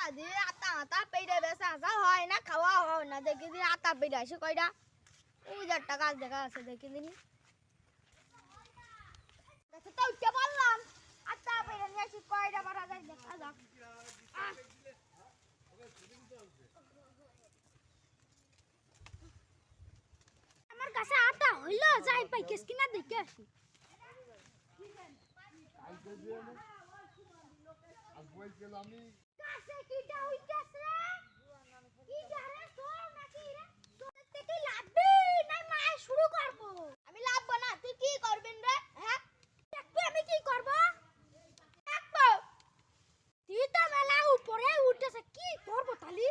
আজি আটা আটা পেড়ে বেসা আসা হয় না খাওয়া হয় না দেখি দিন আটা পেড়ে আসে কয়টা 2000 টাকা দেখা আছে দেখি দিন দেখো তো উঠে বললাম আটা পেড়ে নিয়ে আসি কয়টা বাড়া যায় দেখা যাক আমার কাছে আটা হইলো যাই পাই কেস কিনা দেখে আসি কাছে কিটা হইতাছে কি জারে তো নাকি রে তোর থেকে লাগবে না মাই শুরু করব আমি লাভ না তুই কি করবেন রে হ্যাঁ দেখবি আমি কি করব দেখবো তুই তো মেলা উপরে উঠতেছে কি করব তালি